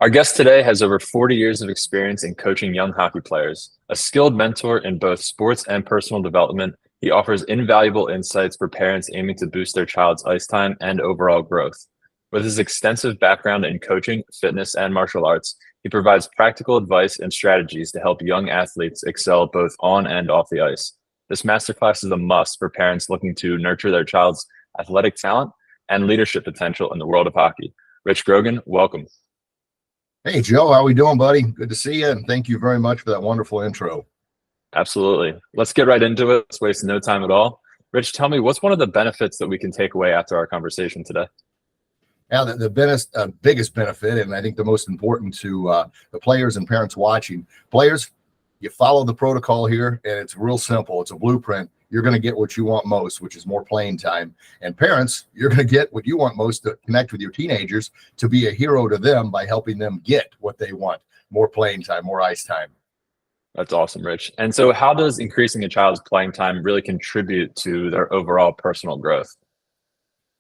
Our guest today has over 40 years of experience in coaching young hockey players. A skilled mentor in both sports and personal development, he offers invaluable insights for parents aiming to boost their child's ice time and overall growth. With his extensive background in coaching, fitness, and martial arts, he provides practical advice and strategies to help young athletes excel both on and off the ice. This masterclass is a must for parents looking to nurture their child's athletic talent and leadership potential in the world of hockey. Rich Grogan, welcome. Hey, Joe, how we doing, buddy? Good to see you, and thank you very much for that wonderful intro. Absolutely. Let's get right into it. Let's waste no time at all. Rich, tell me, what's one of the benefits that we can take away after our conversation today? Now, the biggest benefit, and I think the most important to the players and parents watching, players, you follow the protocol here, and it's real simple. It's a blueprint. You're going to get what you want most, which is more playing time. And parents, you're going to get what you want most to connect with your teenagers, to be a hero to them by helping them get what they want, more playing time, more ice time. That's awesome, Rich. And so how does increasing a child's playing time really contribute to their overall personal growth?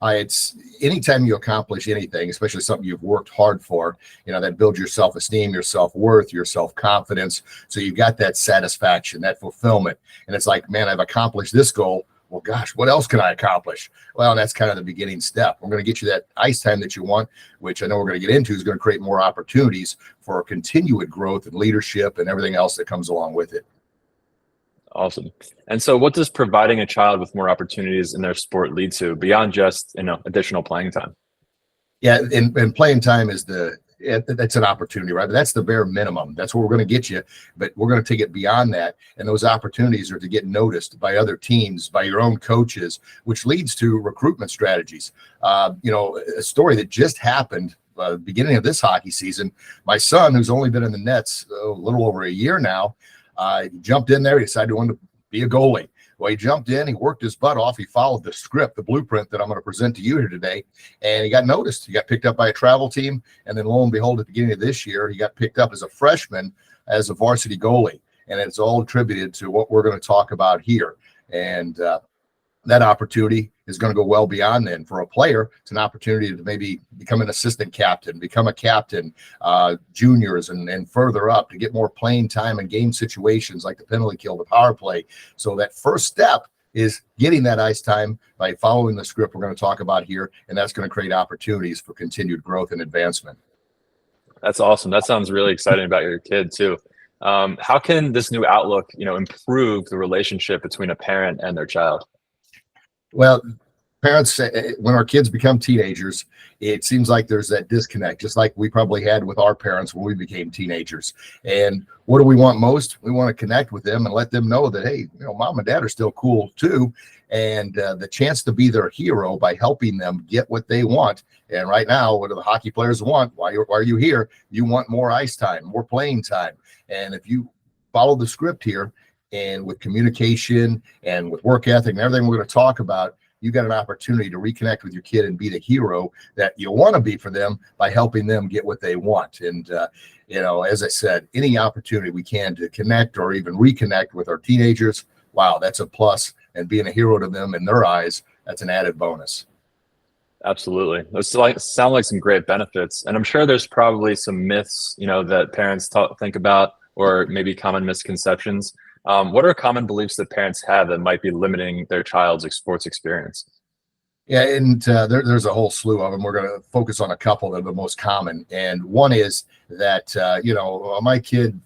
It's anytime you accomplish anything, especially something you've worked hard for, that builds your self-esteem, your self-worth, your self-confidence. So you've got that satisfaction, that fulfillment. And it's like, man, I've accomplished this goal. Well, gosh, what else can I accomplish? Well, that's kind of the beginning step. We're going to get you that ice time that you want, which I know we're going to get into, is going to create more opportunities for continued growth and leadership and everything else that comes along with it. Awesome. And so what does providing a child with more opportunities in their sport lead to beyond just, additional playing time? Yeah. And playing time is that's an opportunity, right? But that's the bare minimum. That's where we're going to get you, but we're going to take it beyond that. And those opportunities are to get noticed by other teams, by your own coaches, which leads to recruitment strategies. A story that just happened beginning of this hockey season, my son, who's only been in the nets a little over a year now, he jumped in there. He decided he wanted to be a goalie. Well, he jumped in, he worked his butt off. He followed the script, the blueprint that I'm going to present to you here today. And he got noticed. He got picked up by a travel team. And then lo and behold, at the beginning of this year, he got picked up as a freshman as a varsity goalie. And it's all attributed to what we're going to talk about here. And that opportunity is going to go well beyond then. For a player, it's an opportunity to maybe become an assistant captain, become a captain, juniors, and further up, to get more playing time in game situations like the penalty kill, the power play. So that first step is getting that ice time by following the script we're going to talk about here, and that's going to create opportunities for continued growth and advancement. That's awesome. That sounds really exciting about your kid too. How can this new outlook, improve the relationship between a parent and their child? Well, parents, when our kids become teenagers, it seems like there's that disconnect, just like we probably had with our parents when we became teenagers. And what do we want most? We want to connect with them and let them know that, hey, mom and dad are still cool too. And the chance to be their hero by helping them get what they want. And right now, what do the hockey players want? Why are you here? You want more ice time, more playing time. And if you follow the script here, and with communication and with work ethic and everything we're going to talk about, you got an opportunity to reconnect with your kid and be the hero that you want to be for them by helping them get what they want. And, as I said, any opportunity we can to connect or even reconnect with our teenagers, wow, that's a plus. And being a hero to them in their eyes, that's an added bonus. Absolutely. Those sound like some great benefits. And I'm sure there's probably some myths, that parents think about, or maybe common misconceptions. What are common beliefs that parents have that might be limiting their child's sports experience? Yeah, and there's a whole slew of them. We're going to focus on a couple that are the most common. And one is that, my kid,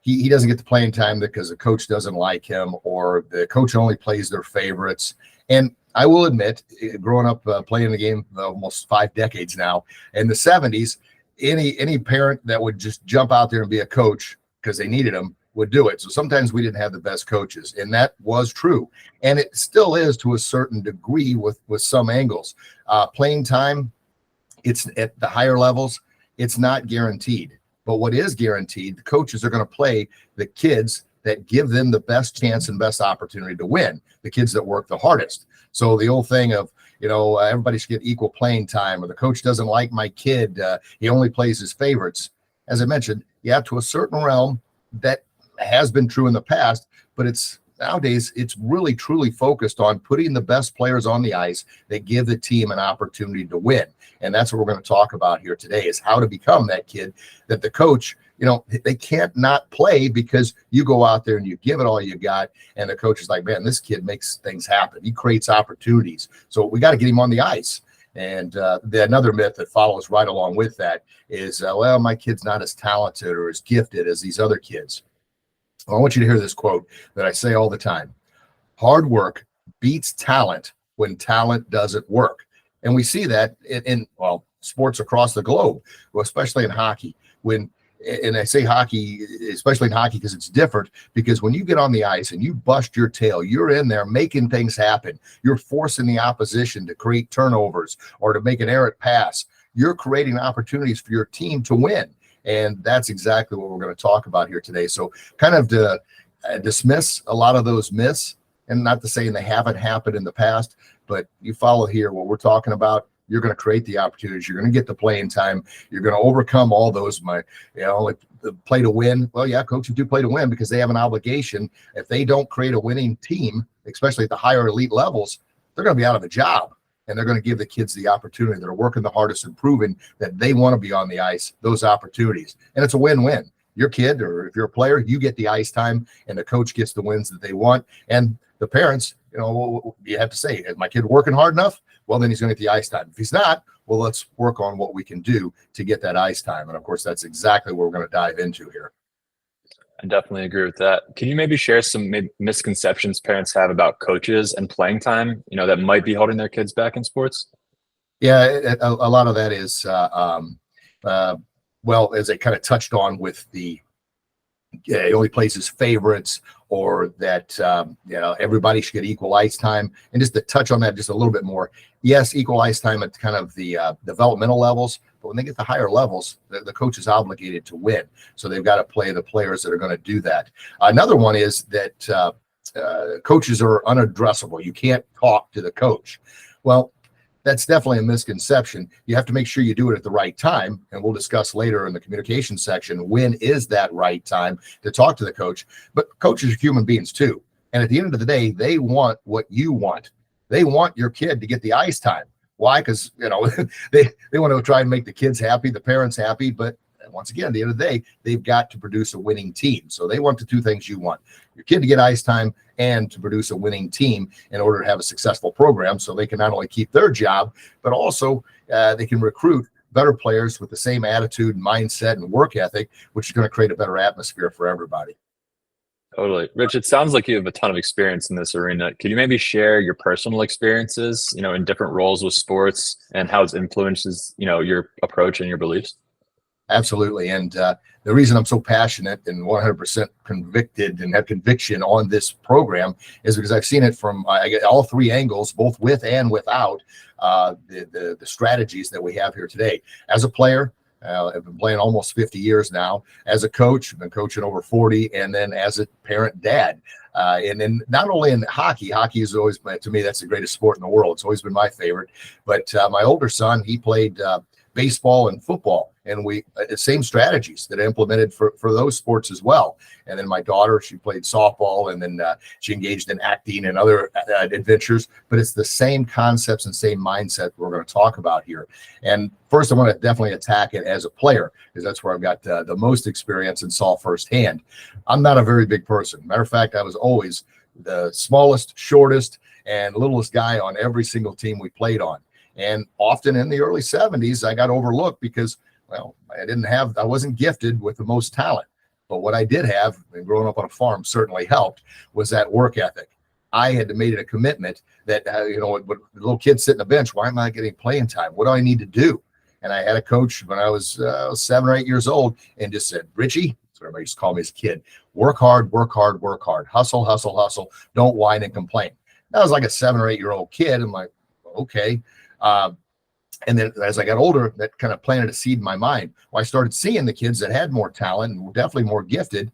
he doesn't get the playing time because the coach doesn't like him, or the coach only plays their favorites. And I will admit, growing up playing the game almost 5 decades now, in the 70s, any parent that would just jump out there and be a coach because they needed him would do it. So sometimes we didn't have the best coaches, and that was true. And it still is to a certain degree with some angles. Playing time, it's at the higher levels, it's not guaranteed. But what is guaranteed, the coaches are going to play the kids that give them the best chance and best opportunity to win, the kids that work the hardest. So the old thing of, everybody should get equal playing time, or the coach doesn't like my kid, he only plays his favorites. As I mentioned, to a certain realm, that has been true in the past, but it's nowadays it's really truly focused on putting the best players on the ice that give the team an opportunity to win. And that's what we're going to talk about here today, is how to become that kid that the coach, they can't not play because you go out there and you give it all you got. And the coach is like, man, this kid makes things happen. He creates opportunities. So we got to get him on the ice. And another myth that follows right along with that is, well, my kid's not as talented or as gifted as these other kids. Well, I want you to hear this quote that I say all the time. Hard work beats talent when talent doesn't work. And we see that in sports across the globe, especially in hockey. And I say hockey, especially in hockey, because it's different, because when you get on the ice and you bust your tail, you're in there making things happen. You're forcing the opposition to create turnovers or to make an errant pass. You're creating opportunities for your team to win. And that's exactly what we're going to talk about here today. So kind of to dismiss a lot of those myths, and not to say they haven't happened in the past, but you follow here what we're talking about. You're going to create the opportunities. You're going to get the playing time. You're going to overcome all those, like the play to win. Well, yeah, coaches do play to win because they have an obligation. If they don't create a winning team, especially at the higher elite levels, they're going to be out of a job. And they're going to give the kids the opportunity that are working the hardest and proving that they want to be on the ice, those opportunities. And it's a win-win. Your kid, or if you're a player, you get the ice time and the coach gets the wins that they want. And the parents, you have to say, is my kid working hard enough? Well, then he's going to get the ice time. If he's not, well, let's work on what we can do to get that ice time. And of course, that's exactly what we're going to dive into here. I definitely agree with that. Can you maybe share some misconceptions parents have about coaches and playing time, that might be holding their kids back in sports? Yeah, a lot of that is, as I kind of touched on with the only places favorites, or that everybody should get equal ice time. And just to touch on that just a little bit more, yes, equal ice time at kind of the developmental levels, but when they get to higher levels, the coach is obligated to win. So they've got to play the players that are going to do that. Another one is that coaches are unaddressable. You can't talk to the coach. Well, that's definitely a misconception. You have to make sure you do it at the right time. And we'll discuss later in the communication section, when is that right time to talk to the coach. But coaches are human beings too. And at the end of the day, they want what you want. They want your kid to get the ice time. Why? Because, they want to try and make the kids happy, the parents happy. But once again, at the end of the day, they've got to produce a winning team. So they want the two things you want: your kid to get ice time and to produce a winning team in order to have a successful program, so they can not only keep their job, but also they can recruit better players with the same attitude, mindset, and work ethic, which is going to create a better atmosphere for everybody. Totally. Rich, it sounds like you have a ton of experience in this arena. Could you maybe share your personal experiences, in different roles with sports, and how it influences, your approach and your beliefs? Absolutely. And the reason I'm so passionate and 100% convicted and have conviction on this program is because I've seen it from all three angles, both with and without the strategies that we have here today. As a player, I've been playing almost 50 years now. As a coach, I've been coaching over 40, and then as a parent dad. And then not only in hockey has always been, to me, that's the greatest sport in the world. It's always been my favorite. But my older son, he played baseball and football, and we same strategies that I implemented for those sports as well. And then my daughter, she played softball, and then she engaged in acting and other adventures, but it's the same concepts and same mindset we're going to talk about here. And first, I want to definitely attack it as a player, because that's where I've got the most experience and saw firsthand. I'm not a very big person. Matter of fact, I was always the smallest, shortest, and littlest guy on every single team we played on. And often in the early 70s, I got overlooked because, well, I wasn't gifted with the most talent. But what I did have, and growing up on a farm certainly helped, was that work ethic. I had to make it a commitment that, with little kids sitting on the bench, why am I getting playing time? What do I need to do? And I had a coach when I was 7 or 8 years old, and just said, Richie, that's what everybody used to call me as a kid, work hard, work hard, work hard, hustle, hustle, hustle. Don't whine and complain. That was like a 7 or 8 year old kid. I'm like, okay. And then as I got older, that kind of planted a seed in my mind. Well, I started seeing the kids that had more talent and were definitely more gifted.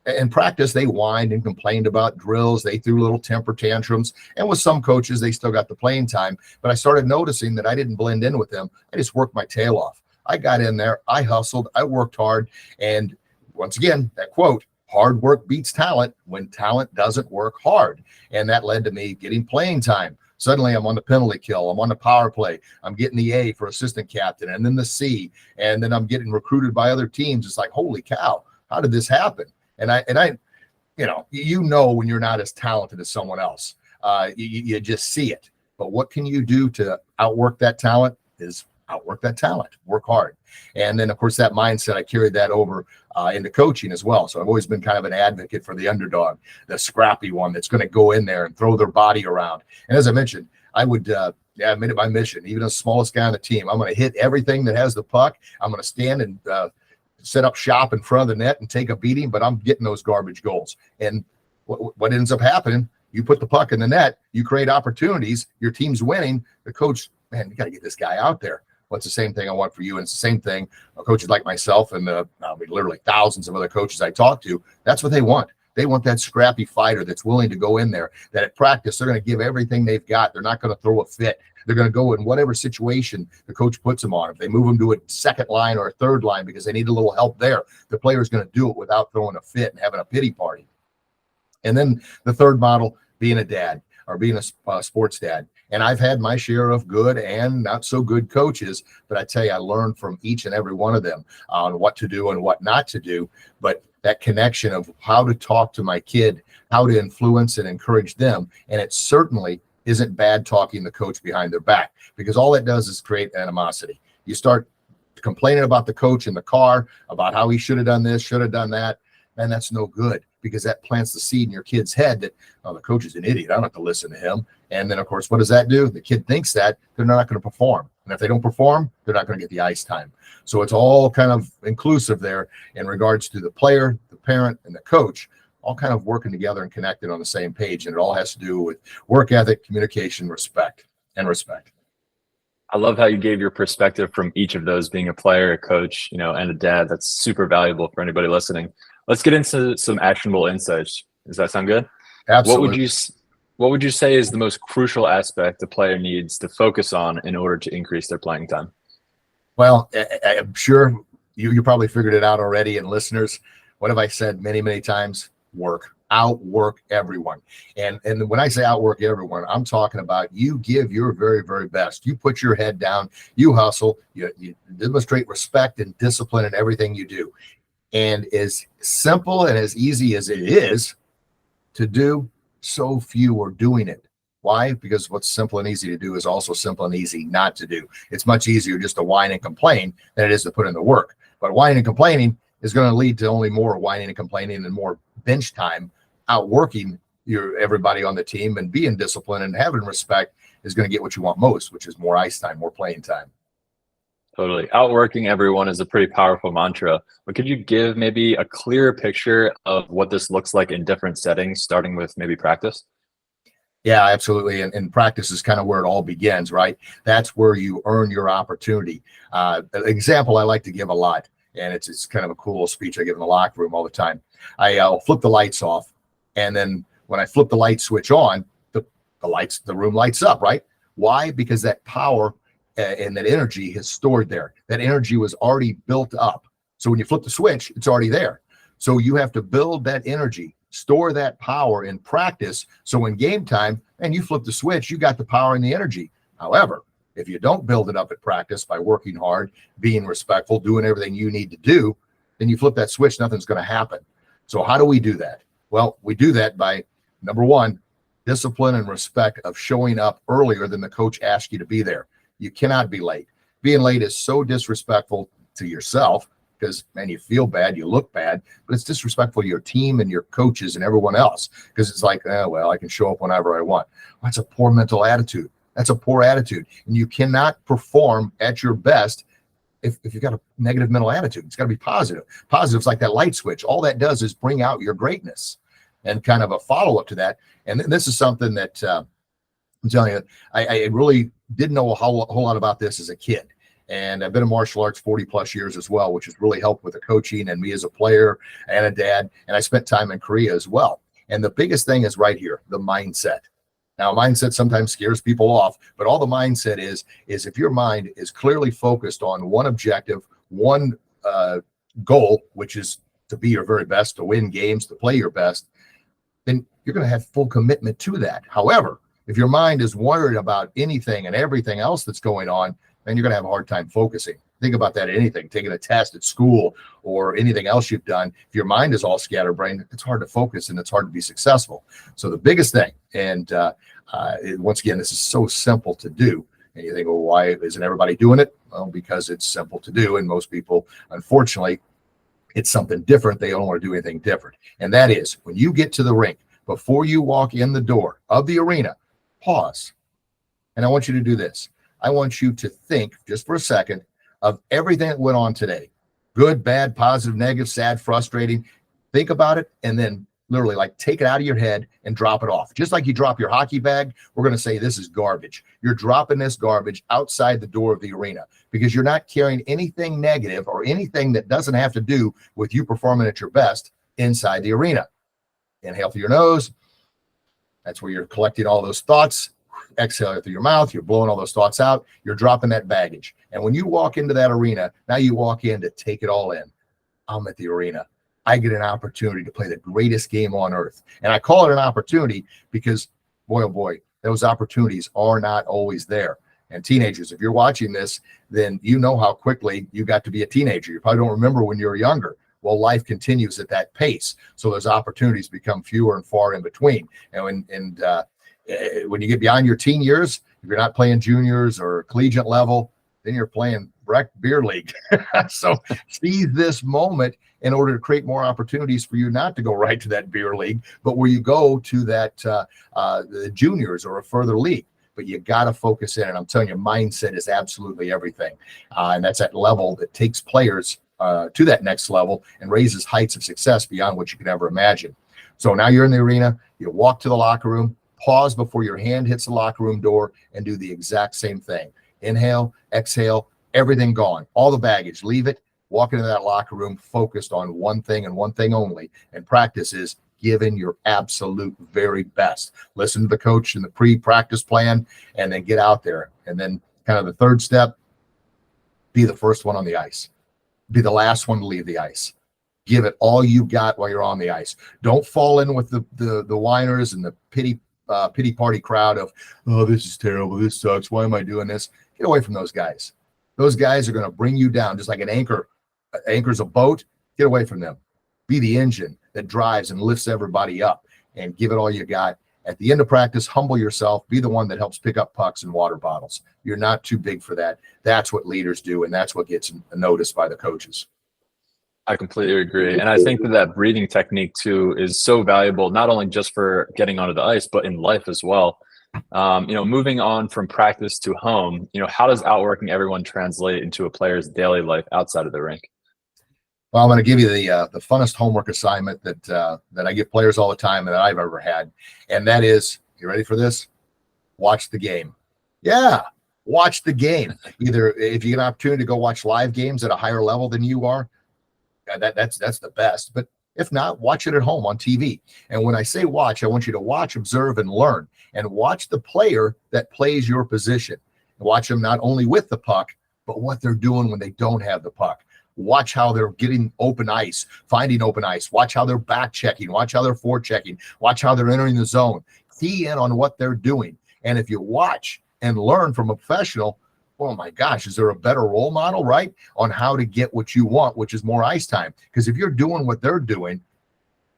In practice, they whined and complained about drills. They threw little temper tantrums. And with some coaches, they still got the playing time. But I started noticing that I didn't blend in with them. I just worked my tail off. I got in there. I hustled. I worked hard. And once again, that quote, hard work beats talent when talent doesn't work hard. And that led to me getting playing time. Suddenly I'm on the penalty kill. I'm on the power play. I'm getting the A for assistant captain and then the C. And then I'm getting recruited by other teams. It's like, holy cow, how did this happen? And I, when you're not as talented as someone else, you just see it. But what can you do to outwork that talent is outwork that talent, work hard. And then, of course, that mindset, I carried that over into coaching as well. So I've always been kind of an advocate for the underdog, the scrappy one that's going to go in there and throw their body around. And as I mentioned, I would, I made it my mission, even the smallest guy on the team. I'm going to hit everything that has the puck. I'm going to stand and set up shop in front of the net and take a beating, but I'm getting those garbage goals. And what ends up happening, you put the puck in the net, you create opportunities, your team's winning. The coach, man, you got to get this guy out there. What's the same thing I want for you? And it's the same thing. Coaches like myself and literally thousands of other coaches I talk to, that's what they want. They want that scrappy fighter that's willing to go in there, that at practice, they're going to give everything they've got. They're not going to throw a fit. They're going to go in whatever situation the coach puts them on. If they move them to a second line or a third line because they need a little help there, the player's going to do it without throwing a fit and having a pity party. And then the third model, being a dad or being a sports dad. And I've had my share of good and not so good coaches, but I tell you, I learned from each and every one of them on what to do and what not to do. But that connection of how to talk to my kid, how to influence and encourage them. And it certainly isn't bad talking the coach behind their back, because all it does is create animosity. You start complaining about the coach in the car, about how he should have done this, should have done that. And that's no good, because that plants the seed in your kid's head that, oh, the coach is an idiot. I don't have to listen to him. And then, of course, what does that do? The kid thinks that they're not going to perform. And if they don't perform, they're not going to get the ice time. So it's all kind of inclusive there in regards to the player, the parent, and the coach, all kind of working together and connected on the same page. And it all has to do with work ethic, communication, respect. I love how you gave your perspective from each of those, being a player, a coach, and a dad. That's super valuable for anybody listening. Let's get into some actionable insights. Does that sound good? Absolutely. What would you say is the most crucial aspect a player needs to focus on in order to increase their playing time? Well, I'm sure you probably figured it out already. And listeners, what have I said many, many times? Outwork everyone. And when I say outwork everyone, I'm talking about you give your very, very best. You put your head down, you hustle, you demonstrate respect and discipline in everything you do. And as simple and as easy as it is to do, so few are doing it. Why? Because what's simple and easy to do is also simple and easy not to do. It's much easier just to whine and complain than it is to put in the work. But whining and complaining is going to lead to only more whining and complaining and more bench time. Outworking everybody on the team and being disciplined and having respect is going to get what you want most, which is more ice time, more playing time. Totally. Outworking everyone is a pretty powerful mantra, but could you give maybe a clearer picture of what this looks like in different settings, starting with maybe practice? Yeah, absolutely. And practice is kind of where it all begins, right? That's where you earn your opportunity. An example I like to give a lot, and it's kind of a cool speech I give in the locker room all the time. I'll flip the lights off, and then when I flip the light switch on, the room lights up, right? Why? Because that power and that energy is stored there. That energy was already built up. So when you flip the switch, it's already there. So you have to build that energy, store that power in practice. So when game time and you flip the switch, you got the power and the energy. However, if you don't build it up at practice by working hard, being respectful, doing everything you need to do, then you flip that switch, nothing's going to happen. So how do we do that? Well, we do that by, number one, discipline and respect of showing up earlier than the coach asked you to be there. You cannot be late. Being late is so disrespectful to yourself because, man, you feel bad, you look bad, but it's disrespectful to your team and your coaches and everyone else because it's like, well, I can show up whenever I want. Well, that's a poor mental attitude. That's a poor attitude. And you cannot perform at your best if you've got a negative mental attitude. It's got to be positive. Positive's like that light switch. All that does is bring out your greatness. And kind of a follow-up to that. And this is something that I'm telling you, I really didn't know a whole lot about this as a kid. And I've been in martial arts 40 plus years as well, which has really helped with the coaching and me as a player and a dad. And I spent time in Korea as well. And the biggest thing is right here, the mindset. Now, mindset sometimes scares people off, but all the mindset is if your mind is clearly focused on one objective, one goal, which is to be your very best, to win games, to play your best, then you're going to have full commitment to that. However, if your mind is worried about anything and everything else that's going on, then you're going to have a hard time focusing. Think about that at anything, taking a test at school or anything else you've done. If your mind is all scatterbrained, it's hard to focus and it's hard to be successful. So the biggest thing, and once again, this is so simple to do. And you think, well, why isn't everybody doing it? Well, because it's simple to do. And most people, unfortunately, it's something different. They don't want to do anything different. And that is, when you get to the rink, before you walk in the door of the arena, pause. And I want you to do this. I want you to think just for a second of everything that went on today. Good, bad, positive, negative, sad, frustrating. Think about it and then literally like take it out of your head and drop it off. Just like you drop your hockey bag, we're going to say this is garbage. You're dropping this garbage outside the door of the arena because you're not carrying anything negative or anything that doesn't have to do with you performing at your best inside the arena. Inhale through your nose. That's where you're collecting all those thoughts. Exhale through your mouth. You're blowing all those thoughts out. You're dropping that baggage. And when you walk into that arena, now you walk in to take it all in. I'm at the arena. I get an opportunity to play the greatest game on earth. And I call it an opportunity because, boy, oh boy, those opportunities are not always there. And teenagers, if you're watching this, then you know how quickly you got to be a teenager. You probably don't remember when you were younger. Well, life continues at that pace. So those opportunities become fewer and far in between. And when you get beyond your teen years, if you're not playing juniors or collegiate level, then you're playing beer league. So seize this moment in order to create more opportunities for you not to go right to that beer league, but where you go to that the juniors or a further league. But you got to focus in. And I'm telling you, mindset is absolutely everything. And that's that level that takes players to that next level and raises heights of success beyond what you could ever imagine. So now you're in the arena, you walk to the locker room, pause before your hand hits the locker room door and do the exact same thing. Inhale, exhale, everything gone. All the baggage, leave it, walk into that locker room focused on one thing and one thing only. And practice is giving your absolute very best. Listen to the coach in the pre-practice plan and then get out there. And then kind of the third step, be the first one on the ice. Be the last one to leave the ice. Give it all you got while you're on the ice. Don't fall in with the whiners and the pity party crowd of, oh, this is terrible. This sucks. Why am I doing this? Get away from those guys. Those guys are going to bring you down just like an anchor anchors a boat. Get away from them. Be the engine that drives and lifts everybody up and give it all you got. At the end of practice, humble yourself. Be the one that helps pick up pucks and water bottles. You're not too big for that. That's what leaders do, and that's what gets noticed by the coaches. I completely agree. And I think that breathing technique, too, is so valuable, not only just for getting onto the ice, but in life as well. Moving on from practice to home, how does outworking everyone translate into a player's daily life outside of the rink? Well, I'm going to give you the funnest homework assignment that I give players all the time that I've ever had. And that is, you ready for this? Watch the game. Yeah, watch the game. Either if you get an opportunity to go watch live games at a higher level than you are, that's the best. But if not, watch it at home on TV. And when I say watch, I want you to watch, observe, and learn. And watch the player that plays your position. Watch them not only with the puck, but what they're doing when they don't have the puck. Watch how they're getting open ice, finding open ice. Watch how they're back checking. Watch how they're forward checking. Watch how they're entering the zone. Key in on what they're doing. And if you watch and learn from a professional, oh my gosh, is there a better role model, right? On how to get what you want, which is more ice time. Because if you're doing what they're doing,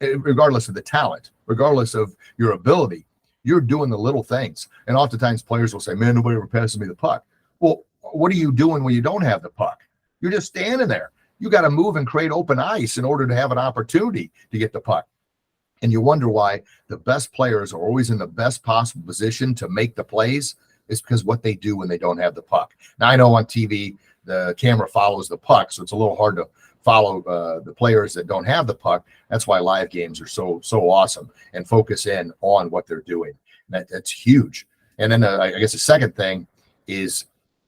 regardless of the talent, regardless of your ability, you're doing the little things. And oftentimes players will say, man, nobody ever passes me the puck. Well, what are you doing when you don't have the puck? You're just standing there. You got to move and create open ice in order to have an opportunity to get the puck. And you wonder why the best players are always in the best possible position to make the plays. Is because what they do when they don't have the puck. Now, I know on TV, the camera follows the puck, so it's a little hard to follow the players that don't have the puck. That's why live games are so awesome and focus in on what they're doing. That's huge. And then I guess the second thing is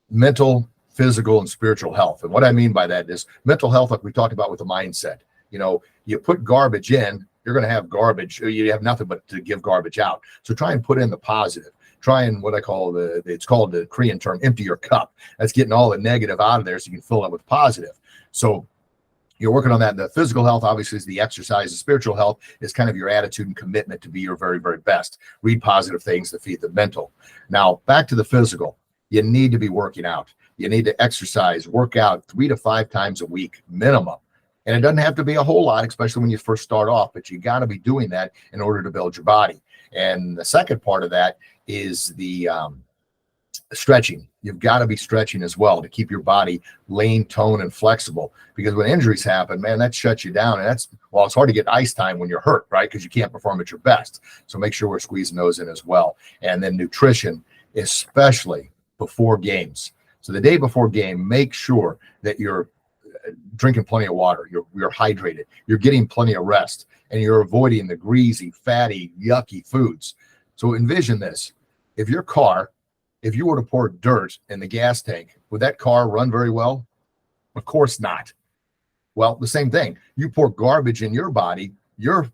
mental, physical, and spiritual health. And what I mean by that is mental health, like we talked about with the mindset. You put garbage in, you're going to have garbage. You have nothing but to give garbage out. So try and put in the positive. Try and what I call it's called the Korean term, empty your cup. That's getting all the negative out of there so you can fill it with positive. So You're working on that. The physical health, obviously, is the exercise. The spiritual health is kind of your attitude and commitment to be your very, very best. Read positive things to feed the mental. Now, back to the physical. You need to be working out. You need to exercise, work out 3 to 5 times a week minimum. And it doesn't have to be a whole lot, especially when you first start off, but you got to be doing that in order to build your body. And the second part of that is the stretching. You've got to be stretching as well to keep your body lean, tone, and flexible, because when injuries happen, man, that shuts you down. And it's hard to get ice time when you're hurt, right? Because you can't perform at your best. So make sure we're squeezing those in as well. And then nutrition, especially before games. So the day before game, make sure that you're drinking plenty of water, you're hydrated, you're getting plenty of rest, and you're avoiding the greasy, fatty, yucky foods. So envision this. If you were to pour dirt in the gas tank, would that car run very well? Of course not. Well, the same thing. You pour garbage in your body, your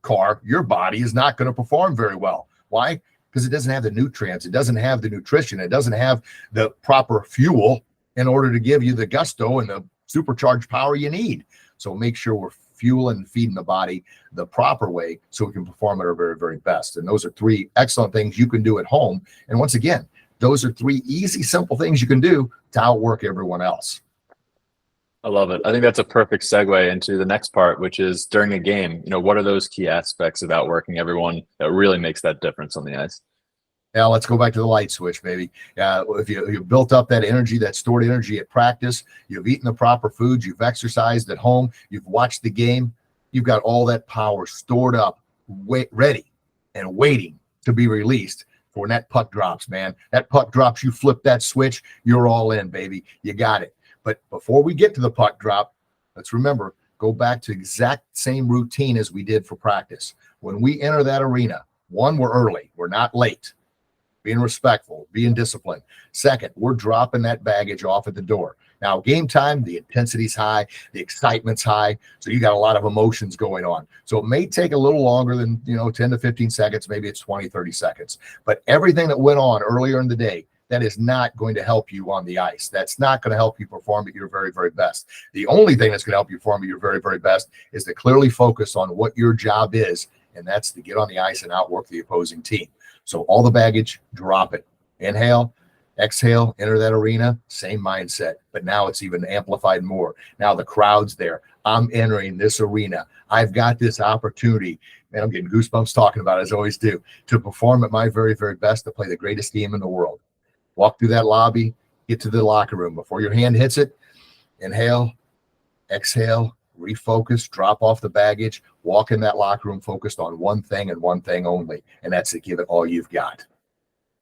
body is not going to perform very well. Why? Because it doesn't have the nutrients. It doesn't have the nutrition. It doesn't have the proper fuel in order to give you the gusto and the supercharged power you need. So make sure we're fueling and feeding the body the proper way so we can perform at our very, very best. And those are 3 excellent things you can do at home. And once again, those are 3 easy, simple things you can do to outwork everyone else. I love it. I think that's a perfect segue into the next part, which is during a game, what are those key aspects of outworking everyone that really makes that difference on the ice? Now let's go back to the light switch, baby. If you've built up that energy, that stored energy at practice, you've eaten the proper foods, you've exercised at home, you've watched the game, you've got all that power stored up, ready and waiting to be released for when that puck drops, man. That puck drops, you flip that switch, you're all in, baby. You got it. But before we get to the puck drop, let's remember, go back to exact same routine as we did for practice. When we enter that arena, 1, we're early. We're not late. Being respectful, being disciplined. 2nd, we're dropping that baggage off at the door. Now, game time, the intensity's high, the excitement's high, so you got a lot of emotions going on. So it may take a little longer than, 10 to 15 seconds, maybe it's 20, 30 seconds. But everything that went on earlier in the day, that is not going to help you on the ice. That's not going to help you perform at your very, very best. The only thing that's going to help you perform at your very, very best is to clearly focus on what your job is, and that's to get on the ice and outwork the opposing team. So all the baggage, drop it. Inhale, exhale, enter that arena, same mindset. But now it's even amplified more. Now the crowd's there. I'm entering this arena. I've got this opportunity. Man, I'm getting goosebumps talking about it, as I always do, to perform at my very, very best, to play the greatest game in the world. Walk through that lobby, get to the locker room. Before your hand hits it, inhale, exhale, refocus, drop off the baggage, walk in that locker room focused on one thing and one thing only, and that's to give it all you've got.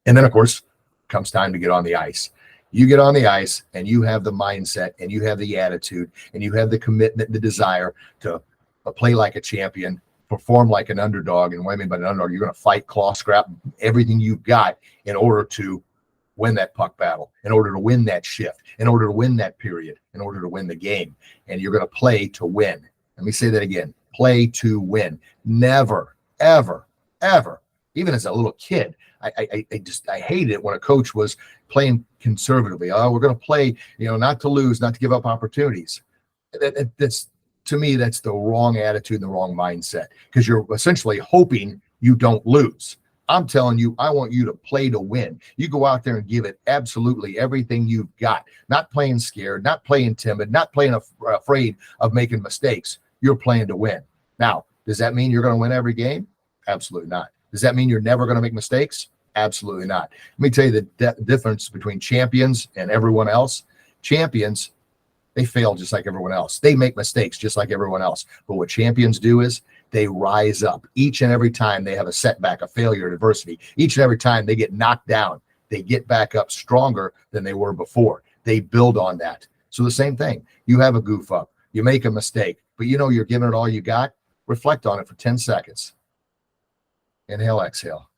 And then, of course, comes time to get on the ice. You get on the ice and you have the mindset and you have the attitude and you have the commitment and the desire to play like a champion, perform like an underdog. And what I mean by an underdog, you're going to fight, claw, scrap, everything you've got in order to win that puck battle, in order to win that shift, in order to win that period, in order to win the game. And you're going to play to win. Let me say that again. Play to win. Never, ever, ever, even as a little kid, I hated it when a coach was playing conservatively. Oh, we're going to play, not to lose, not to give up opportunities. That's, to me, that's the wrong attitude and the wrong mindset, because you're essentially hoping you don't lose. I'm telling you, I want you to play to win. You go out there and give it absolutely everything you've got, not playing scared, not playing timid, not playing afraid of making mistakes. You're playing to win. Now, does that mean you're going to win every game? Absolutely not. Does that mean you're never going to make mistakes? Absolutely not. Let me tell you the difference between champions and everyone else. Champions, they fail just like everyone else. They make mistakes just like everyone else. But what champions do is they rise up. Each and every time they have a setback, a failure, adversity, each and every time they get knocked down, they get back up stronger than they were before. They build on that. So the same thing. You have a goof up. You make a mistake, but you're giving it all you got. Reflect on it for 10 seconds. Inhale, exhale.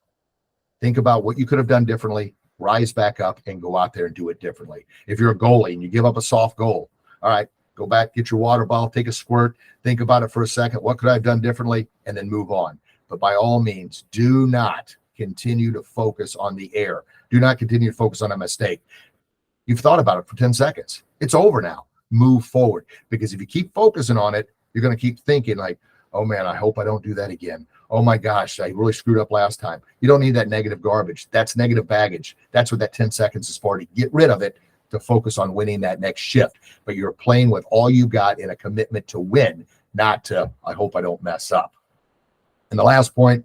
Think about what you could have done differently. Rise back up and go out there and do it differently. If you're a goalie and you give up a soft goal, all right, go back, get your water bottle, take a squirt, think about it for a second. What could I have done differently? And then move on. But by all means, do not continue to focus on the error. Do not continue to focus on a mistake. You've thought about it for 10 seconds. It's over now. move forward. Because if you keep focusing on it, you're going to keep thinking like, oh man, I hope I don't do that again. Oh my gosh, I really screwed up last time. You don't need that negative garbage. That's negative baggage. That's what that 10 seconds is for, to get rid of it, to focus on winning that next shift. But you're playing with all you got in a commitment to win, not to, I hope I don't mess up. And the last point,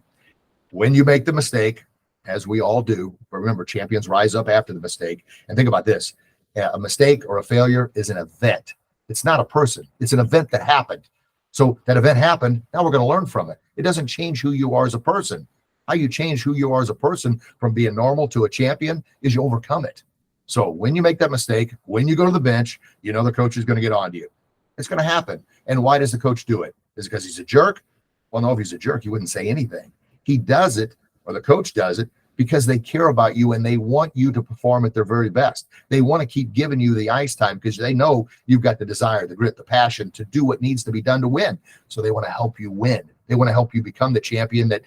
when you make the mistake, as we all do, remember, champions rise up after the mistake. And think about this. A mistake or a failure is an event. It's not a person. It's an event that happened. So that event happened. Now we're going to learn from it. It doesn't change who you are as a person. How you change who you are as a person from being normal to a champion is you overcome it. So when you make that mistake, when you go to the bench, you know the coach is going to get on to you. It's going to happen. And why does the coach do it? Is it because he's a jerk? Well, no, if he's a jerk, he wouldn't say anything. He does it, or the coach does it, because they care about you and they want you to perform at their very best. They want to keep giving you the ice time because they know you've got the desire, the grit, the passion to do what needs to be done to win. So they want to help you win. They want to help you become the champion that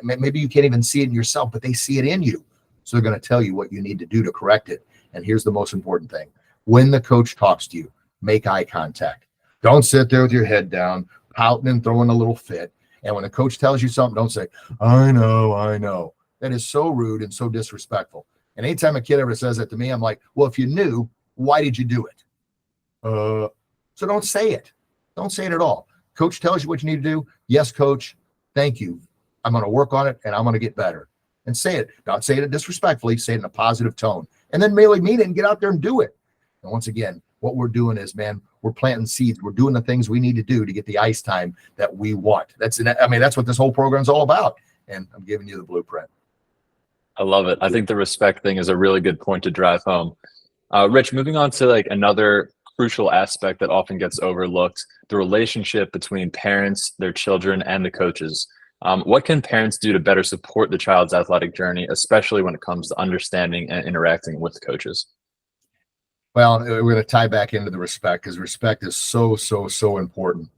maybe you can't even see it in yourself, but they see it in you. So they're going to tell you what you need to do to correct it. And here's the most important thing. When the coach talks to you, make eye contact. Don't sit there with your head down, pouting and throwing a little fit. And when the coach tells you something, don't say, I know. That is so rude and so disrespectful. And anytime a kid ever says that to me, I'm like, well, if you knew, why did you do it? So don't say it. Don't say it at all. Coach tells you what you need to do. Yes, coach. Thank you. I'm going to work on it and I'm going to get better. And say it. Not say it disrespectfully. Say it in a positive tone. And then really mean it and get out there and do it. And once again, what we're doing is, man, we're planting seeds. We're doing the things we need to do to get the ice time that we want. That's what this whole program is all about. And I'm giving you the blueprint. I love it. I think the respect thing is a really good point to drive home. Rich, moving on to like another crucial aspect that often gets overlooked, the relationship between parents, their children, and the coaches. What can parents do to better support the child's athletic journey, especially when it comes to understanding and interacting with coaches? Well, we're going to tie back into the respect, because respect is so important.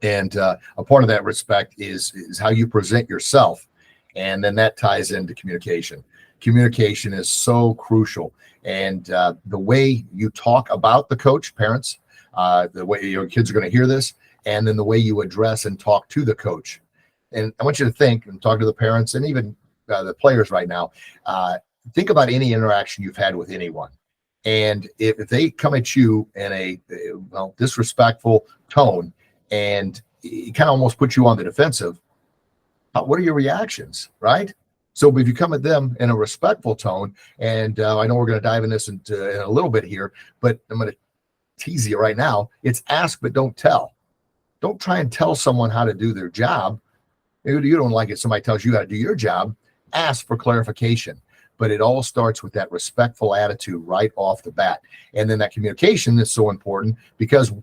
And a part of that respect is how you present yourself. And then that ties into communication. Communication is so crucial. And the way you talk about the coach, parents, the way your kids are going to hear this, and then the way you address and talk to the coach. And I want you to think and talk to the parents and even the players right now. Think about any interaction you've had with anyone. And if they come at you in a disrespectful tone and it kind of almost puts you on the defensive, what are your reactions, right? So if you come at them in a respectful tone, and I know we're going to dive in this in a little bit here, but I'm going to tease you right now. It's ask, but don't tell. Don't try and tell someone how to do their job. You don't like it. Somebody tells you how to do your job. Ask for clarification. But it all starts with that respectful attitude right off the bat. And then that communication is so important because,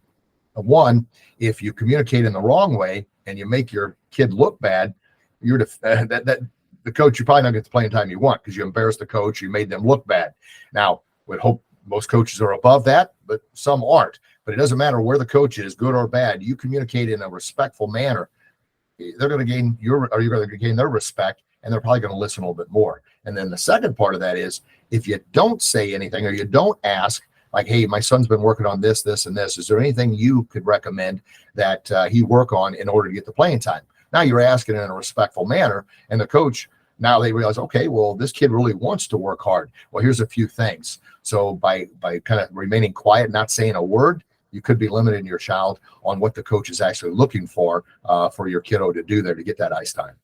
one, if you communicate in the wrong way and you make your kid look bad, the coach, you're probably not going to get the playing time you want because you embarrassed the coach, you made them look bad. Now, we'd hope most coaches are above that, but some aren't. But it doesn't matter where the coach is, good or bad. You communicate in a respectful manner, they're going to gain you're going to gain their respect, and they're probably going to listen a little bit more. And then the second part of that is if you don't say anything or you don't ask, like, hey, my son's been working on this, and this. Is there anything you could recommend that he work on in order to get the playing time? Now you're asking in a respectful manner, and the coach, now they realize, okay, well, this kid really wants to work hard. Well, here's a few things. So by kind of remaining quiet, not saying a word, you could be limiting your child on what the coach is actually looking for your kiddo to do there to get that ice time.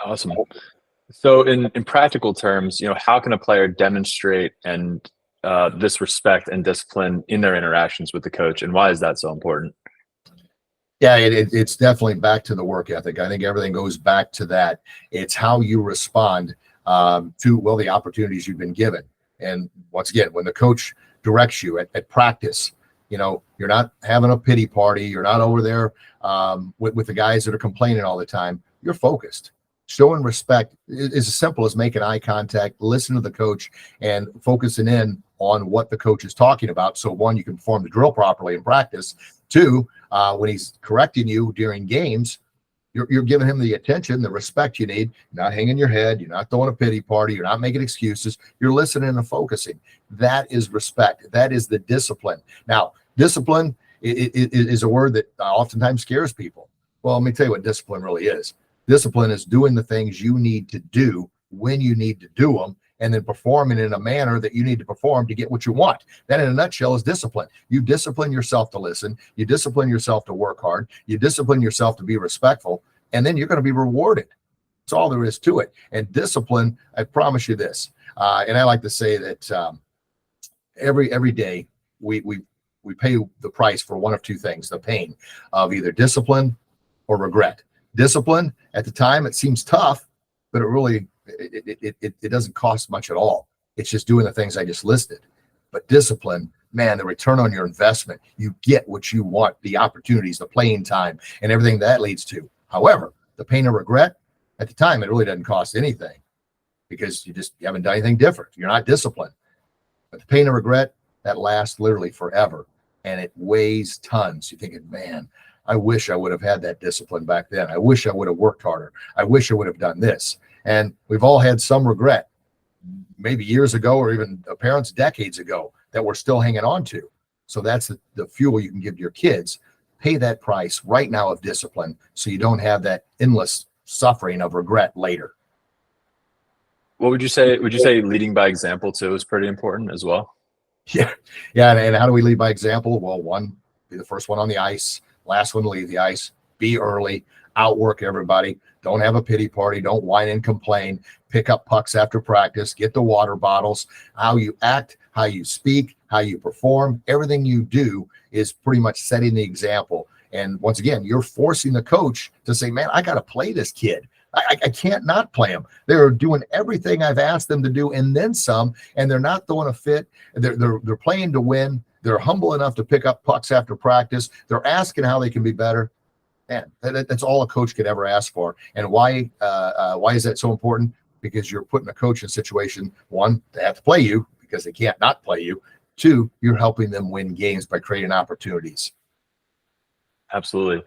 Awesome. So in practical terms, how can a player demonstrate and this respect and discipline in their interactions with the coach, and why is that so important? Yeah, it's definitely back to the work ethic. I think everything goes back to that. It's how you respond to, the opportunities you've been given. And once again, when the coach directs you at practice, you're not having a pity party. You're not over there with the guys that are complaining all the time. You're focused. Showing respect is as simple as making eye contact, listen to the coach, and focusing in on what the coach is talking about. So one, you can perform the drill properly in practice. Two, when he's correcting you during games, You're giving him the attention, the respect you need. You're not hanging your head. You're not throwing a pity party. You're not making excuses. You're listening and focusing. That is respect. That is the discipline. Now, discipline is a word that oftentimes scares people. Well, let me tell you what discipline really is. Discipline is doing the things you need to do when you need to do them, and then performing in a manner that you need to perform to get what you want. That, in a nutshell, is discipline. You discipline yourself to listen. You discipline yourself to work hard. You discipline yourself to be respectful, and then you're going to be rewarded. That's all there is to it. And discipline, I promise you this, and I like to say that every day we pay the price for one of two things: the pain of either discipline or regret. Discipline, at the time, it seems tough, but it really it doesn't cost much at all. It's just doing the things I just listed. But discipline, man, the return on your investment, you get what you want, the opportunities, the playing time, and everything that leads to. However, the pain of regret, at the time, it really doesn't cost anything because you haven't done anything different. You're not disciplined. But the pain of regret, that lasts literally forever, and it weighs tons. You're thinking, man, I wish I would have had that discipline back then. I wish I would have worked harder. I wish I would have done this. And we've all had some regret, maybe years ago or even parents decades ago, that we're still hanging on to. So that's the fuel you can give to your kids. Pay that price right now of discipline so you don't have that endless suffering of regret later. What would you say? Would you say leading by example too is pretty important as well? Yeah. And how do we lead by example? Well, one, be the first one on the ice, last one to leave the ice, be early, outwork everybody. Don't have a pity party. Don't whine and complain. Pick up pucks after practice. Get the water bottles. How you act, how you speak, how you perform, everything you do is pretty much setting the example. And once again, you're forcing the coach to say, man, I got to play this kid. I can't not play them. They're doing everything I've asked them to do and then some, and they're not throwing a fit. They're playing to win. They're humble enough to pick up pucks after practice. They're asking how they can be better. Man, that's all a coach could ever ask for. And why is that so important? Because you're putting a coach in a situation, one, they have to play you because they can't not play you. Two, you're helping them win games by creating opportunities. Absolutely.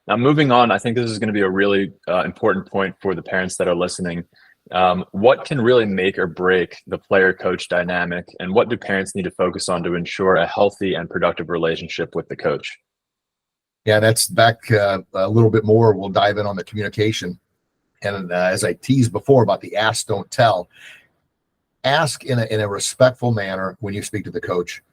Now, moving on, I think this is going to be a really important point for the parents that are listening. What can really make or break the player-coach dynamic, and what do parents need to focus on to ensure a healthy and productive relationship with the coach? Yeah, that's back a little bit more. We'll dive in on the communication. And as I teased before about the ask, don't tell, ask in a respectful manner when you speak to the coach.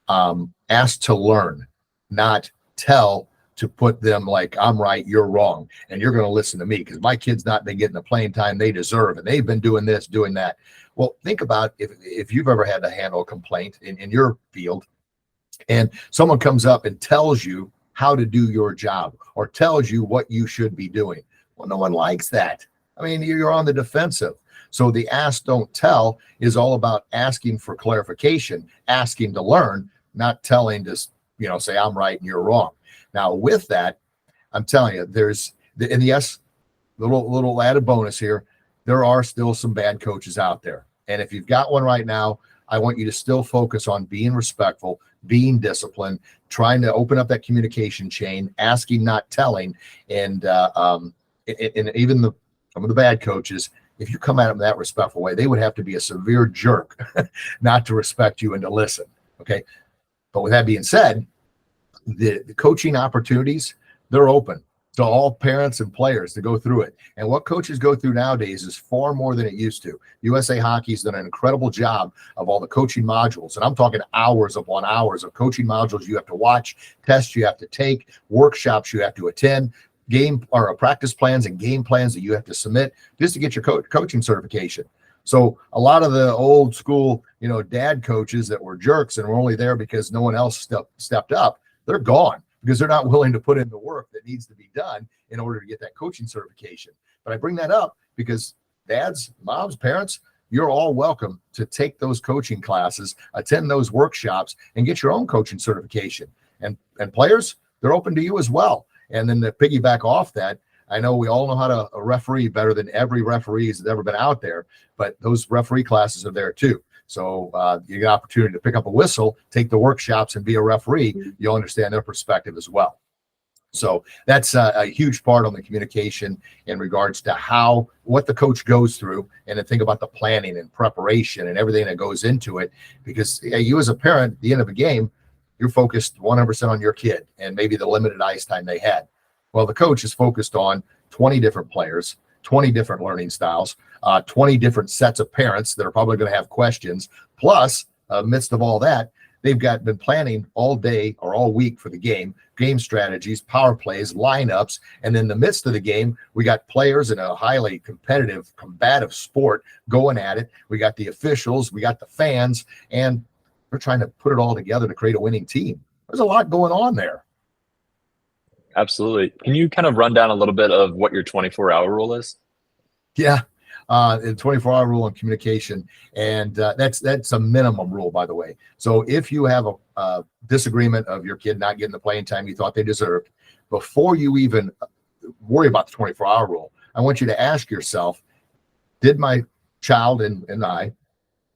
Ask to learn, not tell to put them like, I'm right, you're wrong, and you're going to listen to me because my kid's not been getting the playing time they deserve, and they've been doing this, doing that. Well, think about if you've ever had to handle a complaint in your field, and someone comes up and tells you how to do your job or tells you what you should be doing. Well, no one likes that. I mean, you're on the defensive. So the ask, don't tell is all about asking for clarification, asking to learn, not telling to, say I'm right and you're wrong. Now with that, I'm telling you, and yes, little added bonus here, there are still some bad coaches out there. And if you've got one right now, I want you to still focus on being respectful, being disciplined, trying to open up that communication chain, asking, not telling. And even some of the bad coaches, if you come at them that respectful way, they would have to be a severe jerk not to respect you and to listen. Okay. But with that being said, the coaching opportunities, they're open to all parents and players to go through it. And what coaches go through nowadays is far more than it used to. USA Hockey's done an incredible job of all the coaching modules. And I'm talking hours upon hours of coaching modules you have to watch, tests you have to take, workshops you have to attend, practice plans and game plans that you have to submit just to get your coaching certification. So a lot of the old school, dad coaches that were jerks and were only there because no one else stepped up, they're gone because they're not willing to put in the work that needs to be done in order to get that coaching certification. But I bring that up because dads, moms, parents, you're all welcome to take those coaching classes, attend those workshops, and get your own coaching certification. And players, they're open to you as well. And then to piggyback off that, I know we all know how to referee better than every referee has ever been out there, but those referee classes are there too. So you get an opportunity to pick up a whistle, take the workshops, and be a referee. You'll understand their perspective as well. So that's a huge part on the communication in regards to what the coach goes through, and then think about the planning and preparation and everything that goes into it. Because you as a parent, at the end of a game, you're focused 100% on your kid and maybe the limited ice time they had. Well, the coach is focused on 20 different players, 20 different learning styles, 20 different sets of parents that are probably going to have questions. Plus, amidst of all that, they've been planning all day or all week for the game strategies, power plays, lineups. And in the midst of the game, we got players in a highly competitive, combative sport going at it. We got the officials, we got the fans, and we're trying to put it all together to create a winning team. There's a lot going on there. Absolutely. Can you kind of run down a little bit of what your 24-hour rule is? Yeah. The 24-hour rule on communication, and that's a minimum rule, by the way. So if you have a disagreement of your kid not getting the playing time you thought they deserved, before you even worry about the 24-hour rule, I want you to ask yourself, did my child and I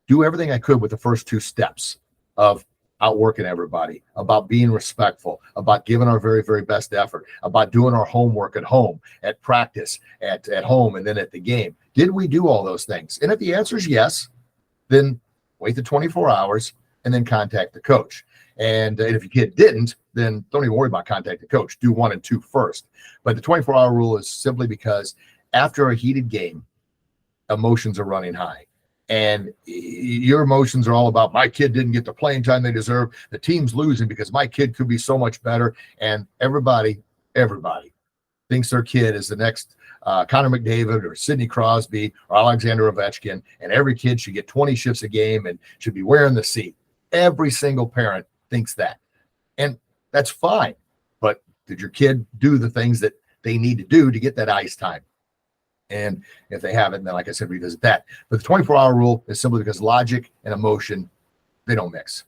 do everything I could with the first two steps of outworking everybody, about being respectful, about giving our very, very best effort, about doing our homework at home, at practice, at home, and then at the game? Did we do all those things? And if the answer is yes, then wait the 24 hours and then contact the coach. And if your kid didn't, then don't even worry about contacting the coach. Do 1 and 2 first. But the 24-hour rule is simply because after a heated game, emotions are running high. And your emotions are all about, my kid didn't get the playing time they deserve. The team's losing because my kid could be so much better. And everybody thinks their kid is the next Connor McDavid or Sidney Crosby or Alexander Ovechkin. And every kid should get 20 shifts a game and should be wearing the seat. Every single parent thinks that. And that's fine. But did your kid do the things that they need to do to get that ice time? And if they haven't, then like I said, revisit that. But the 24-hour rule is simply because logic and emotion, they don't mix.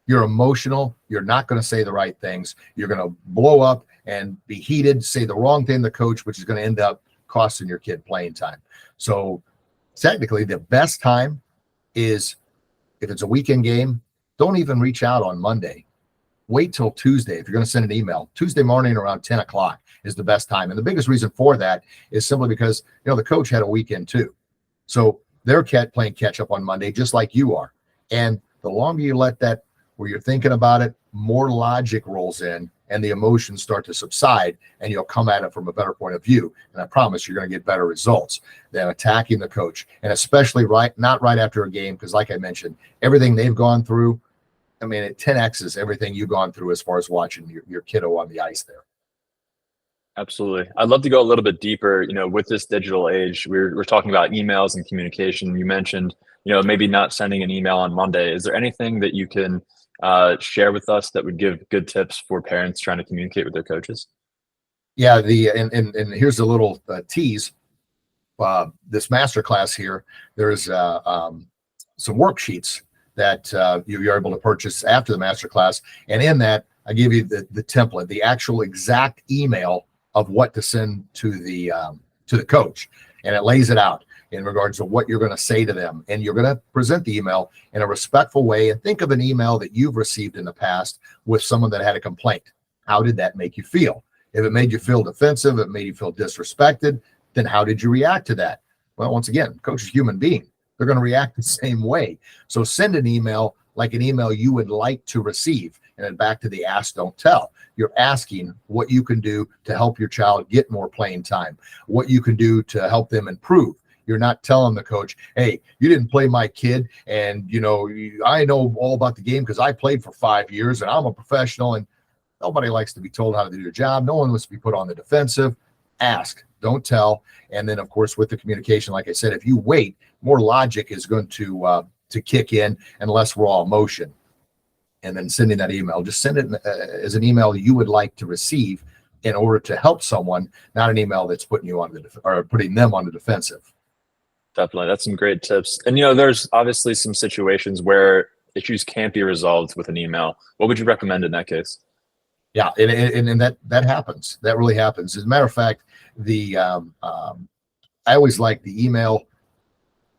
You're emotional. You're not going to say the right things. You're going to blow up and be heated, say the wrong thing to the coach, which is going to end up costing your kid playing time. So technically, the best time is, if it's a weekend game, don't even reach out on Monday. Wait till Tuesday. If you're going to send an email, Tuesday morning around 10 o'clock is the best time. And the biggest reason for that is simply because, the coach had a weekend too. So they're playing catch up on Monday, just like you are. And the longer you let that, where you're thinking about it, more logic rolls in and the emotions start to subside, and you'll come at it from a better point of view. And I promise you're going to get better results than attacking the coach. And especially not right after a game, because like I mentioned, everything they've gone through, it 10X's everything you've gone through as far as watching your kiddo on the ice there. Absolutely. I'd love to go a little bit deeper, with this digital age. We're talking about emails and communication. You mentioned, maybe not sending an email on Monday. Is there anything that you can share with us that would give good tips for parents trying to communicate with their coaches? Yeah, and here's a little tease. This masterclass here, there's some worksheets that you're able to purchase after the masterclass. And in that, I give you the template, the actual exact email of what to send to the coach. And it lays it out in regards to what you're going to say to them. And you're going to present the email in a respectful way. And think of an email that you've received in the past with someone that had a complaint. How did that make you feel? If it made you feel defensive, it made you feel disrespected, then how did you react to that? Well, once again, coach is a human being. They're going to react the same way. So send an email like an email you would like to receive. And then back to the ask, don't tell. You're asking what you can do to help your child get more playing time, what you can do to help them improve. You're not telling the coach, hey, you didn't play my kid. And, I know all about the game because I played for 5 years and I'm a professional. And nobody likes to be told how to do their job. No one wants to be put on the defensive. Ask, don't tell. And then, of course, with the communication, like I said, if you wait, more logic is going to kick in and less raw emotion. And then sending that email, just send it as an email you would like to receive in order to help someone, not an email that's putting you on putting them on the defensive. Definitely. That's some great tips. And, there's obviously some situations where issues can't be resolved with an email. What would you recommend in that case? Yeah. And that happens. That really happens. As a matter of fact, I always like the email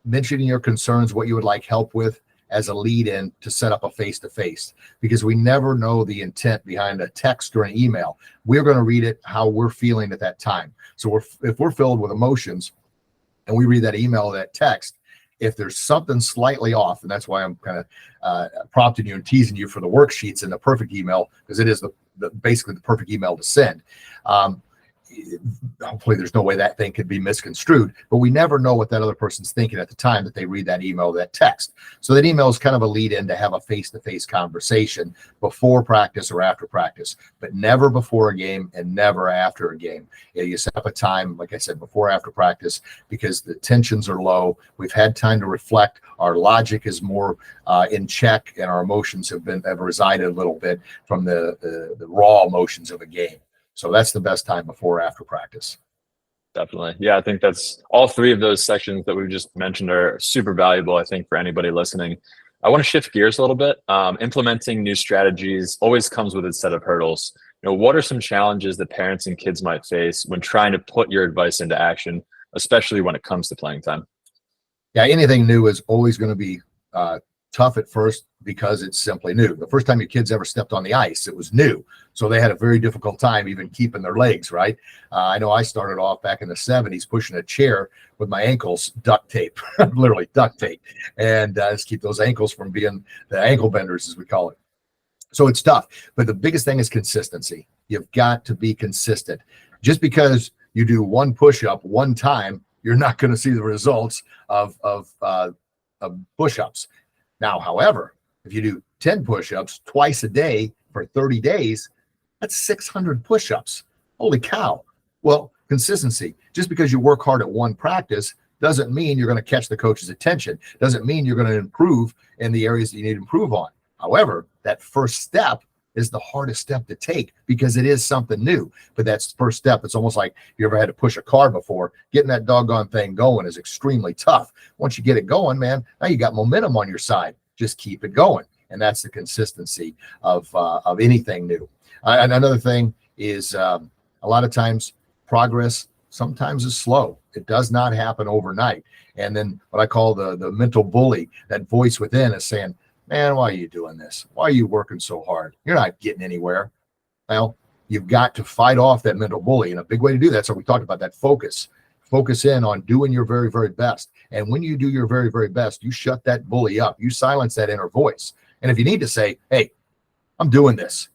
mentioning your concerns, what you would like help with, as a lead in to set up a face-to-face, because we never know the intent behind a text or an email. We're going to read it how we're feeling at that time. So if we're filled with emotions and we read that email or that text, if there's something slightly off, and that's why I'm kind of prompting you and teasing you for the worksheets and the perfect email, because it is basically the perfect email to send. Hopefully there's no way that thing could be misconstrued, but we never know what that other person's thinking at the time that they read that email or that text. So that email is kind of a lead in to have a face-to-face conversation before practice or after practice, but never before a game and never after a game. You set up a time, like I said, before or after practice, because the tensions are low. We've had time to reflect. Our logic is more in check, and our emotions have resided a little bit from the raw emotions of a game. So that's the best time before or after practice. Definitely. Yeah, I think that's all three of those sections that we've just mentioned are super valuable, I think, for anybody listening. I want to shift gears a little bit. Implementing new strategies always comes with its set of hurdles. What are some challenges that parents and kids might face when trying to put your advice into action, especially when it comes to playing time? Yeah, anything new is always going to be tough at first because it's simply new. The first time your kids ever stepped on the ice, it was new. So they had a very difficult time even keeping their legs, right? I know I started off back in the 70s pushing a chair with my ankles duct tape, literally duct tape, and just keep those ankles from being the ankle benders, as we call it. So it's tough. But the biggest thing is consistency. You've got to be consistent. Just because you do one push-up one time, you're not going to see the results of push-ups. Now, however, if you do 10 push-ups twice a day for 30 days, that's 600 push-ups. Holy cow. Well, consistency. Just because you work hard at one practice doesn't mean you're going to catch the coach's attention. Doesn't mean you're going to improve in the areas that you need to improve on. However, that first step is the hardest step to take because it is something new. But that's the first step. It's almost like you ever had to push a car before. Getting that doggone thing going is extremely tough. Once you get it going, man, now you got momentum on your side. Just keep it going. And that's the consistency of anything new. And another thing is a lot of times progress sometimes is slow. It does not happen overnight. And then what I call the mental bully, that voice within is saying, man, why are you doing this? Why are you working so hard? You're not getting anywhere. Well, you've got to fight off that mental bully. And a big way to do that, so we talked about that focus. Focus in on doing your very, very best. And when you do your very, very best, you shut that bully up. You silence that inner voice. And if you need to say, hey, I'm doing this,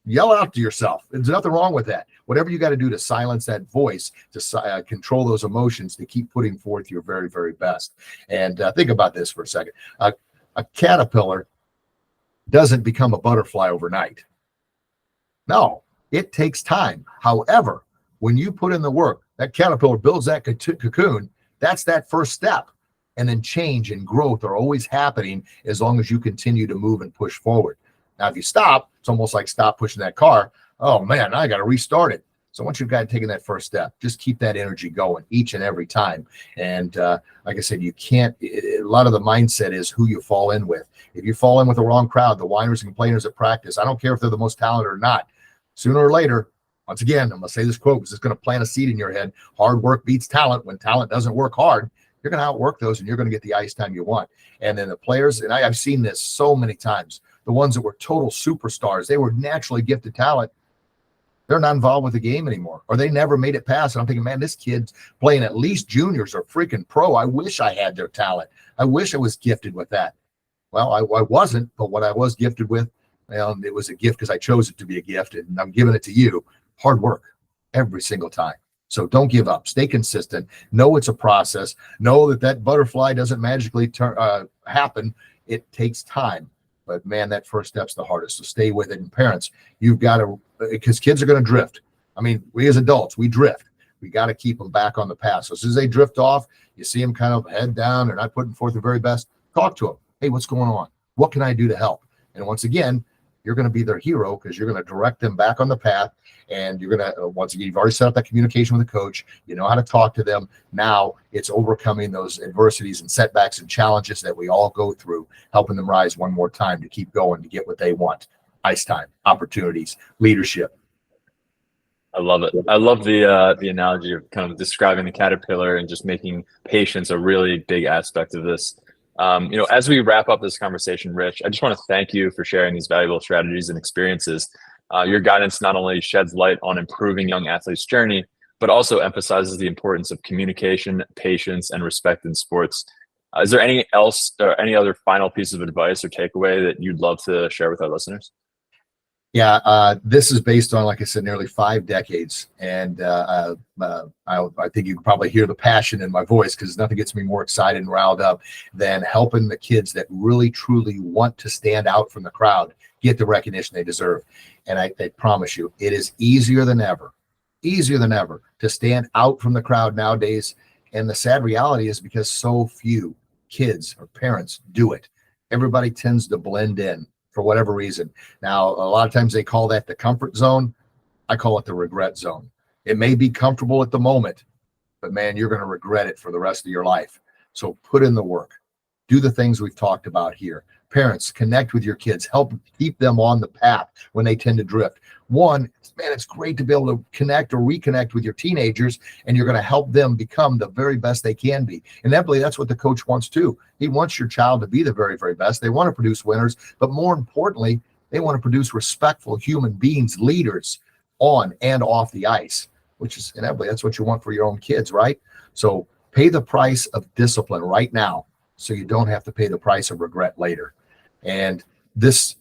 yell out to yourself. There's nothing wrong with that. Whatever you got to do to silence that voice, to control those emotions, to keep putting forth your very, very best. And think about this for a second. A caterpillar doesn't become a butterfly overnight. No, it takes time. However, when you put in the work, that caterpillar builds that cocoon. That's that first step. And then change and growth are always happening as long as you continue to move and push forward. Now, if you stop, it's almost like stop pushing that car. Oh, man, I got to restart it. So once you've got taken that first step, just keep that energy going each and every time. And like I said, you can't, a lot of the mindset is who you fall in with. If you fall in with the wrong crowd, the whiners and complainers at practice, I don't care if they're the most talented or not, sooner or later, once again, I'm going to say this quote because it's going to plant a seed in your head. Hard work beats talent. When talent doesn't work hard, you're going to outwork those and you're going to get the ice time you want. And then the players, and I've seen this so many times, the ones that were total superstars, they were naturally gifted talent. They're not involved with the game anymore, or they never made it past. And I'm thinking, man, this kid's playing at least juniors or freaking pro. I wish I had their talent. I wish I was gifted with that. Well, I wasn't, but what I was gifted with, well, it was a gift because I chose it to be a gift, and I'm giving it to you. Hard work every single time. So don't give up. Stay consistent. Know it's a process. Know that butterfly doesn't magically happen. It takes time. But man, that first step's the hardest. So stay with it. And parents, you've got to, because kids are going to drift. I mean, we as adults, we drift. We got to keep them back on the path. So as soon as they drift off, you see them kind of head down. They're not putting forth their very best. Talk to them. Hey, what's going on? What can I do to help? And once again, you're going to be their hero because you're going to direct them back on the path. And you're going to, once again, you've already set up that communication with the coach. You know how to talk to them. Now it's overcoming those adversities and setbacks and challenges that we all go through, helping them rise one more time to keep going, to get what they want. Ice time, opportunities, leadership. I love it. I love the analogy of kind of describing the caterpillar and just making patience a really big aspect of this. As we wrap up this conversation, Rich, I just want to thank you for sharing these valuable strategies and experiences. Your guidance not only sheds light on improving young athletes' journey, but also emphasizes the importance of communication, patience, and respect in sports. Is there any other final piece of advice or takeaway that you'd love to share with our listeners? Yeah, this is based on, like I said, nearly 5 decades, and I think you can probably hear the passion in my voice, because nothing gets me more excited and riled up than helping the kids that really truly want to stand out from the crowd get the recognition they deserve. And I promise you, it is easier than ever to stand out from the crowd nowadays. And the sad reality is, because so few kids or parents do it, everybody tends to blend in for whatever reason. Now, a lot of times they call that the comfort zone. I call it the regret zone. It may be comfortable at the moment, but man, you're going to regret it for the rest of your life. So put in the work. Do the things we've talked about here. Parents, connect with your kids. Help keep them on the path when they tend to drift. One, man, it's great to be able to connect or reconnect with your teenagers, and you're going to help them become the very best they can be. Inevitably, that's what the coach wants too. He wants your child to be the very, very best. They want to produce winners, but more importantly, they want to produce respectful human beings, leaders on and off the ice, which is inevitably, that's what you want for your own kids, right? So pay the price of discipline right now, so you don't have to pay the price of regret later. And this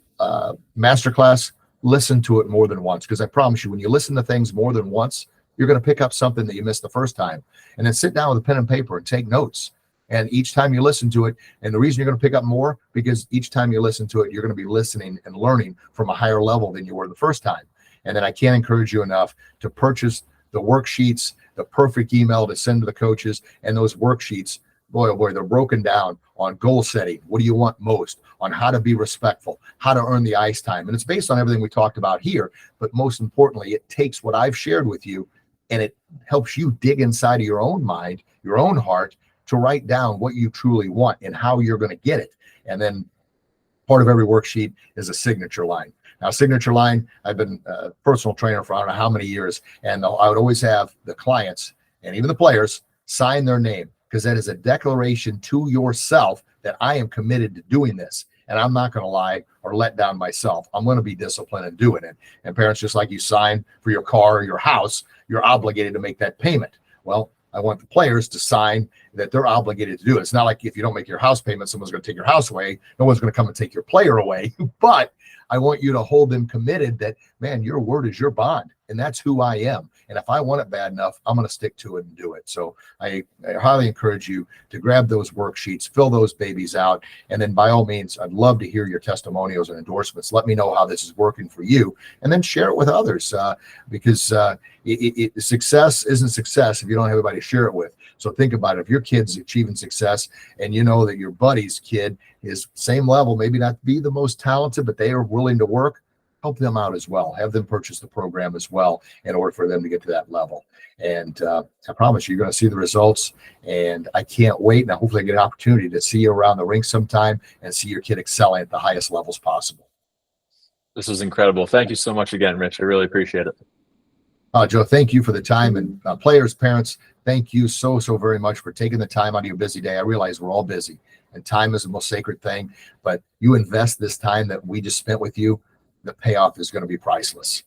masterclass, listen to it more than once, because I promise you, when you listen to things more than once, you're going to pick up something that you missed the first time. And then sit down with a pen and paper and take notes. And each time you listen to it, and the reason you're going to pick up more, because each time you listen to it, you're going to be listening and learning from a higher level than you were the first time. And then I can't encourage you enough to purchase the worksheets, the perfect email to send to the coaches. And those worksheets, boy, oh boy, they're broken down on goal setting. What do you want most? On how to be respectful, how to earn the ice time. And it's based on everything we talked about here. But most importantly, it takes what I've shared with you, and it helps you dig inside of your own mind, your own heart, to write down what you truly want and how you're going to get it. And then part of every worksheet is a signature line. Now, signature line, I've been a personal trainer for I don't know how many years, and I would always have the clients and even the players sign their name, because that is a declaration to yourself that I am committed to doing this. And I'm not going to lie or let down myself. I'm going to be disciplined and do it. And parents, just like you sign for your car or your house, you're obligated to make that payment. Well, I want the players to sign that they're obligated to do it. It's not like if you don't make your house payment, someone's going to take your house away. No one's going to come and take your player away. But I want you to hold them committed that, man, your word is your bond, and that's who I am. And if I want it bad enough, I'm going to stick to it and do it. So I highly encourage you to grab those worksheets, fill those babies out. And then by all means, I'd love to hear your testimonials and endorsements. Let me know how this is working for you, and then share it with others, because success isn't success if you don't have anybody to share it with. So think about it. If your kid's achieving success and you know that your buddy's kid is same level, maybe not be the most talented, but they are willing to work, help them out as well. Have them purchase the program as well in order for them to get to that level. And I promise you, you're going to see the results. And I can't wait. Now, hopefully I get an opportunity to see you around the rink sometime and see your kid excelling at the highest levels possible. This was incredible. Thank you so much again, Rich. I really appreciate it. Joe, thank you for the time. And players, parents, thank you so very much for taking the time out of your busy day. I realize we're all busy, and time is the most sacred thing, but you invest this time that we just spent with you, the payoff is going to be priceless.